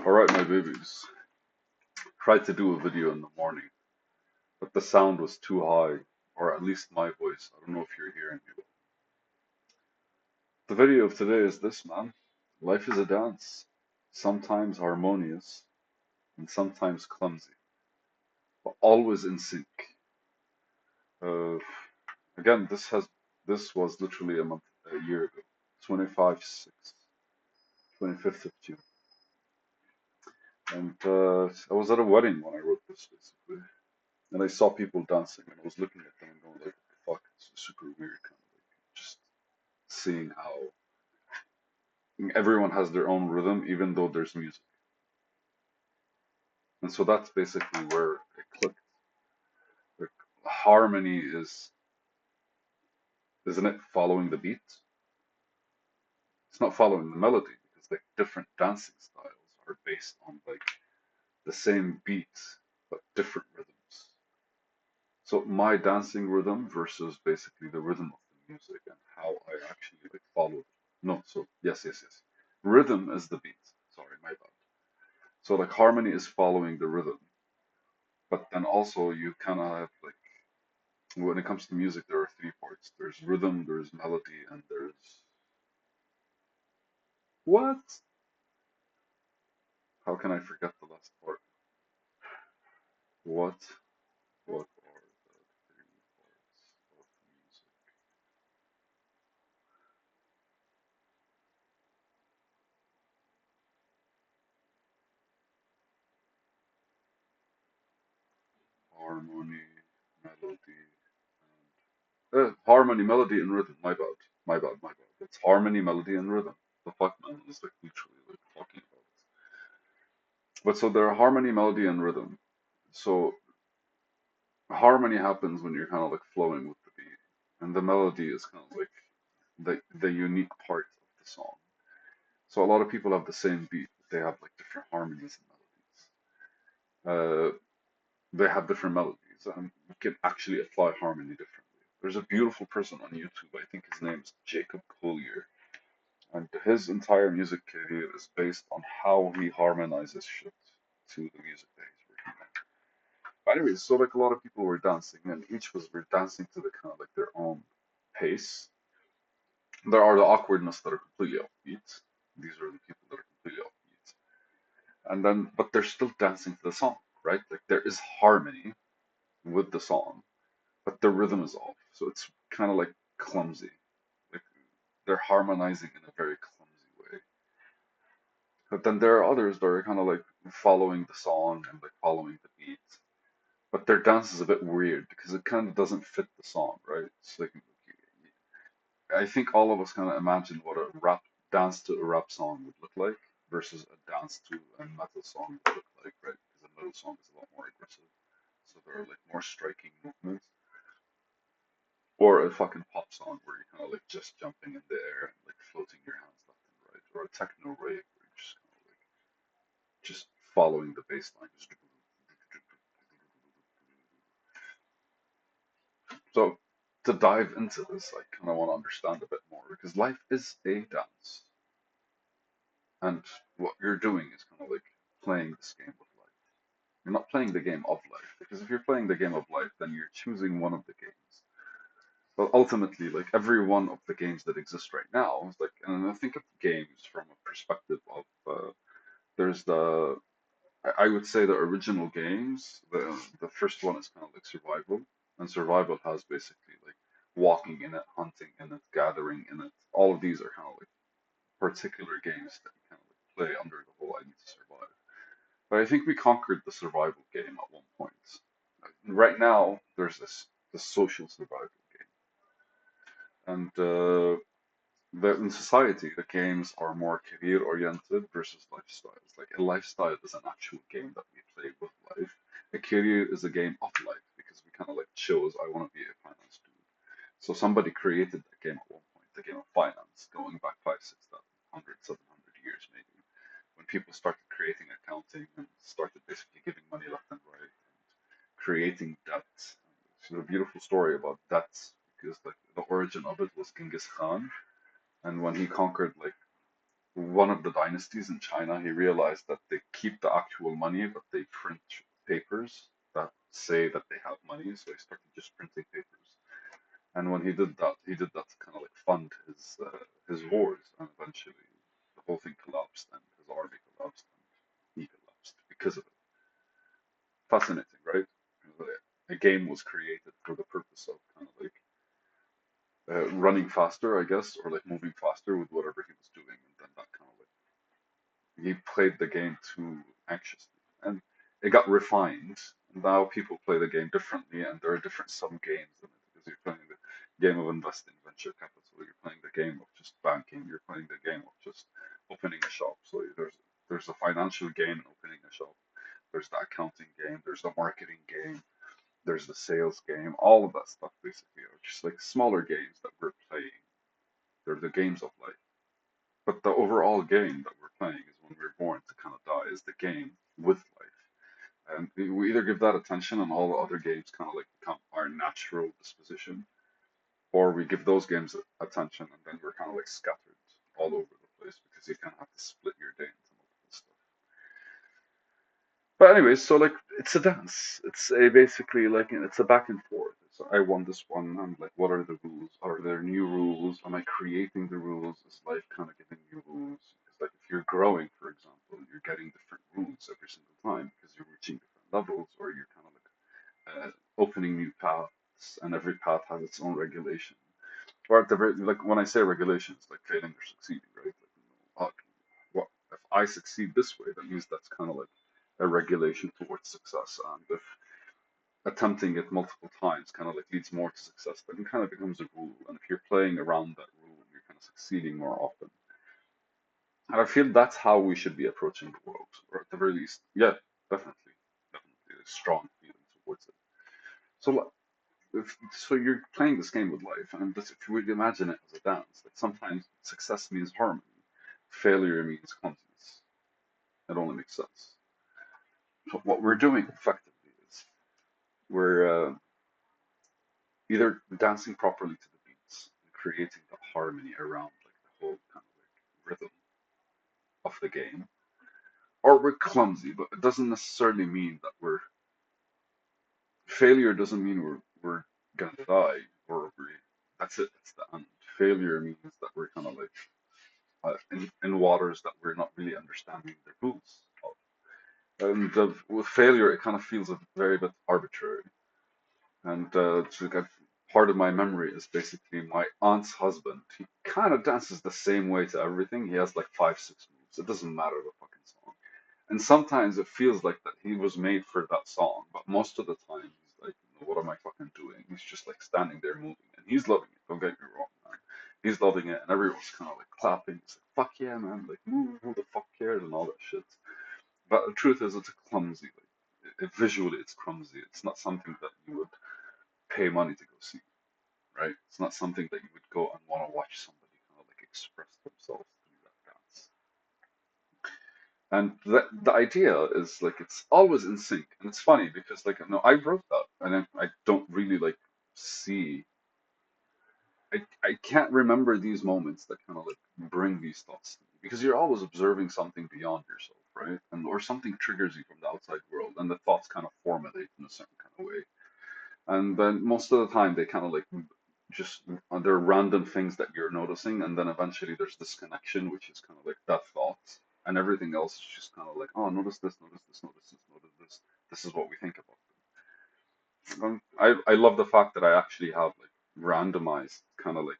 Alright, my babies. Tried to do a video in the morning, but the sound was too high, or at least my voice. I don't know if you're hearing me. The video of today is this, man. Life is a dance, sometimes harmonious and sometimes clumsy, but always in sync. Uh, Again, this was literally a year ago, 25/6, 25th of June, and I was at a wedding when I wrote this, basically. And I saw people dancing, and I was looking at them and going like, "Fuck, it's super weird." Kind of like just seeing how everyone has their own rhythm, even though there's music. And so that's basically where it clicked. Like harmony is, isn't it following the beat? It's not following the melody because like different dancing styles are based on like the same beat but different rhythms. So my dancing rhythm versus basically the rhythm of the music and how I actually like follow it. No, so yes. Rhythm is the beat. Sorry, my bad. So like harmony is following the rhythm, but then also you kind of have like when it comes to music, there are three parts. There's rhythm, there's melody, and there's what? How can I forget the last part? What? What are the three parts of music? Harmony, melody, harmony, melody, and rhythm. My bad. It's harmony, melody, and rhythm. The fuck, man, is like literally like talking about it. But so there are harmony, melody, and rhythm. So harmony happens when you're kind of like flowing with the beat, and the melody is kind of like the unique part of the song. So a lot of people have the same beat, but they have like different harmonies and melodies. They have different melodies, and you can actually apply harmony differently. There's a beautiful person on YouTube. I think his name is Jacob Collier, and his entire music career is based on how he harmonizes shit to the music that he's working on. But anyways, so like a lot of people were dancing, and each was were dancing to the kind of like their own pace. There are the awkwardness that are completely offbeat. These are the people that are completely offbeat. And then, but they're still dancing to the song, right? Like there is harmony with the song, but the rhythm is off. So it's kind of like clumsy. Like they're harmonizing in a very clumsy way. But then there are others that are kind of like following the song and like following the beat. But their dance is a bit weird because it kind of doesn't fit the song, right? It's like I think all of us kind of imagine what a rap dance to a rap song would look like versus a dance to a metal song would look like, right? Because a metal song is a lot more aggressive, so there are like more striking movements. Or a fucking pop song where you're kind of like just jumping in the air and like floating your hands left and right, or a techno rave where you're just kind of like just following the bass line. So to dive into this, I kind of want to understand a bit more because life is a dance. And what you're doing is kind of like playing this game of life. You're not playing the game of life, because if you're playing the game of life, then you're choosing one of the games. But ultimately, like every one of the games that exist right now, is like, and I think of games from a perspective of there's the I would say the original games. The first one is kind of like survival, and survival has basically like walking in it, hunting in it, gathering in it. All of these are kind of like particular games that you kind of like play under the whole I need to survive. But I think we conquered the survival game at one point. Right now, there's this social survival game, and in society, the games are more career oriented versus lifestyles. Like a lifestyle is an actual game that we play with life. A career is a game of life because we kind of like chose I want to be a finance dude. So somebody created that game at one point, the game of finance, going back 5, 6, 700 years maybe, when people started creating accounting and started basically giving money left and right and creating debt. It's a beautiful story about debts because like the origin of it was Genghis Khan, and when he conquered like one of the dynasties in China, he realized that they keep the actual money, but they print papers that say that they have money. So he started just printing papers. And when he did that to kind of like fund his wars, and eventually the whole thing collapsed, and his army collapsed, and he collapsed because of it. Fascinating, right? A game was created for the purpose of kind of like running faster, I guess, or like moving faster with whatever he was doing, and then that kind of like he played the game too anxiously, and it got refined. Now people play the game differently, and there are different sub games in it because you're playing the game of investing, venture capital. You're playing the game of just banking. You're playing the game of just opening a shop. So there's a financial game in opening a shop. There's the accounting game. There's the marketing game. There's the sales game. All of that stuff basically are just like smaller games that we're playing. They're the games of life. But the overall game that we're playing is when we're born to kind of die, is the game with life. And we either give that attention and all the other games kind of like become our natural disposition, or we give those games attention and then we're kind of like scattered all over the place because you kind of have to split your day into multiple stuff. But anyways, so like it's a dance. It's a basically like it's a back and forth. So I won this one. I'm like, what are the rules? Are there new rules? Am I creating the rules? Is life kind of giving you rules? Because like if you're growing, for example, you're getting different rules every single time because you're reaching different levels, or you're kind of like opening new paths, and every path has its own regulation. Or at the very, like when I say regulations, like failing or succeeding, right? Like, what if I succeed this way? That means that's kind of like a regulation towards success. And if attempting it multiple times kind of like leads more to success, then it kind of becomes a rule. And if you're playing around that rule, you're kind of succeeding more often. And I feel that's how we should be approaching the world, or at the very least, yeah, definitely, definitely a strong feeling towards it. So, so you're playing this game with life, and this, if you would imagine it as a dance, like sometimes success means harmony, failure means clumsiness. It only makes sense. So what we're doing effectively is we're either dancing properly to the beats and creating the harmony around like the whole kind of like rhythm of the game, or we're clumsy, but it doesn't necessarily mean that we're failure doesn't mean we're gonna die or we that's it, that's the end. Failure means that we're kind of like in waters that we're not really understanding the rules of. And with failure, it kind of feels a very bit arbitrary. And it's like part of my memory is basically my aunt's husband. He kind of dances the same way to everything. He has like five, six moves. It doesn't matter the fucking song. And sometimes it feels like that he was made for that song, but most of the time he's like, what am I fucking doing? He's just like standing there moving, and he's loving it. Don't get me wrong, man. He's loving it, and everyone's kind of like clapping. It's like, fuck yeah, man! Like, who the fuck cares and all that shit. But the truth is, it's a clumsy. Like, visually, it's clumsy. It's not something that you would pay money to go see, right? It's not something that you would go and want to watch somebody kind of like express themselves through that dance. And the idea is like it's always in sync, and it's funny because like no, I wrote that, and I don't really like see. I can't remember these moments that kind of like bring these thoughts to me because you're always observing something beyond yourself, right? And or something triggers you from the outside world, and the thoughts kind of formulate in a certain kind of way. And then most of the time they kind of like just they're random things that you're noticing, and then eventually there's this connection, which is kind of like that thought, and everything else is just kind of like, oh, notice this, notice this, notice this, notice this. This is what we think about them. I love the fact that I actually have like randomized kind of like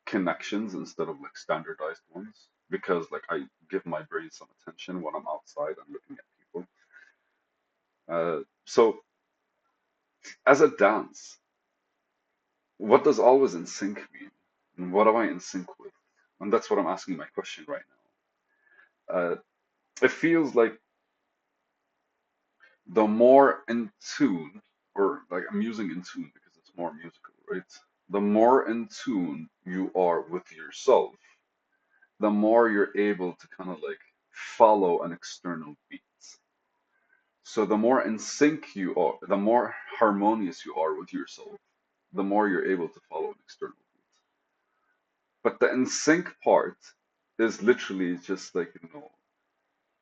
connections instead of like standardized ones because like I give my brain some attention when I'm outside and looking at people. So as a dance, what does always in sync mean? And what am I in sync with? And that's what I'm asking my question right now. It feels like the more in tune, or like I'm using in tune because it's more musical, right? The more in tune you are with yourself, the more you're able to kind of like follow an external beat. So the more in sync you are, the more harmonious you are with yourself, the more you're able to follow an external beat. But the in sync part is literally just like,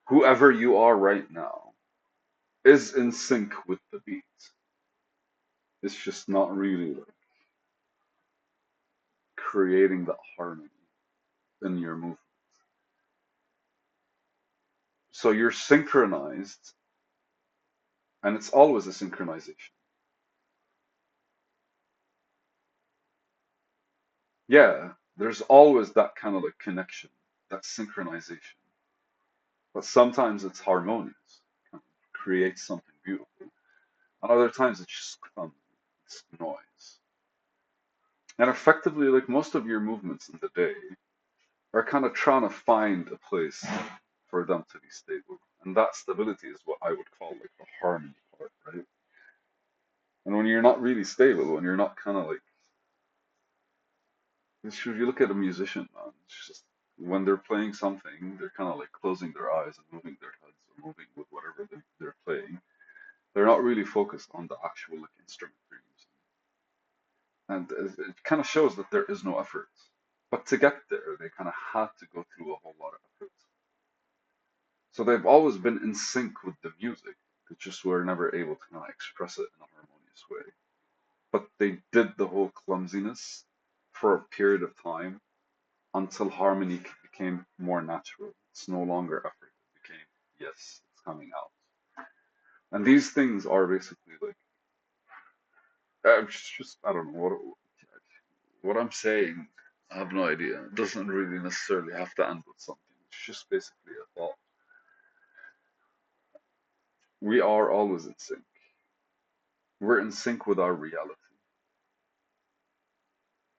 whoever you are right now is in sync with the beat. It's just not really like creating that harmony in your movement. So you're synchronized, and it's always a synchronization. Yeah, there's always that kind of like connection, that synchronization. But sometimes it's harmonious, kind of creates something beautiful. And other times it's just clumsy, it's noise. And effectively, like most of your movements in the day are kind of trying to find a place for them to be stable. And that stability is what I would call like the harmony part, right? And when you're not really stable, when you're not kind of like, if you look at a musician, man, it's just when they're playing something, they're kind of like closing their eyes and moving their heads or moving with whatever they're playing. They're not really focused on the actual like instrument they're using. And it kind of shows that there is no effort. But to get there, they kind of had to go through a whole lot of effort. So they've always been in sync with the music. They just were never able to kind of express it in a harmonious way. But they did the whole clumsiness for a period of time until harmony became more natural. It's no longer effort. It became, yes, it's coming out. And these things are basically like, I don't know what I'm saying. I have no idea. It doesn't really necessarily have to end with something. It's just basically a thought. We are always in sync. We're in sync with our reality.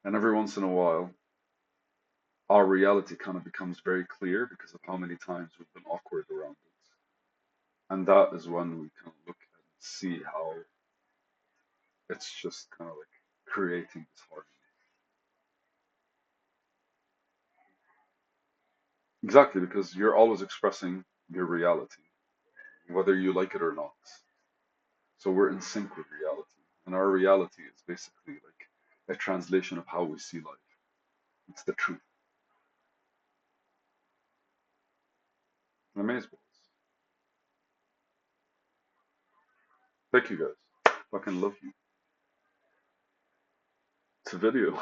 And every once in a while, our reality kind of becomes very clear because of how many times we've been awkward around it. And that is when we kind of look and see how it's just kind of like creating this harmony. Exactly, because you're always expressing your reality, whether you like it or not. So we're in sync with reality. And our reality is basically like a translation of how we see life. It's the truth. Amazing. Thank you guys. Fucking love you. It's a video.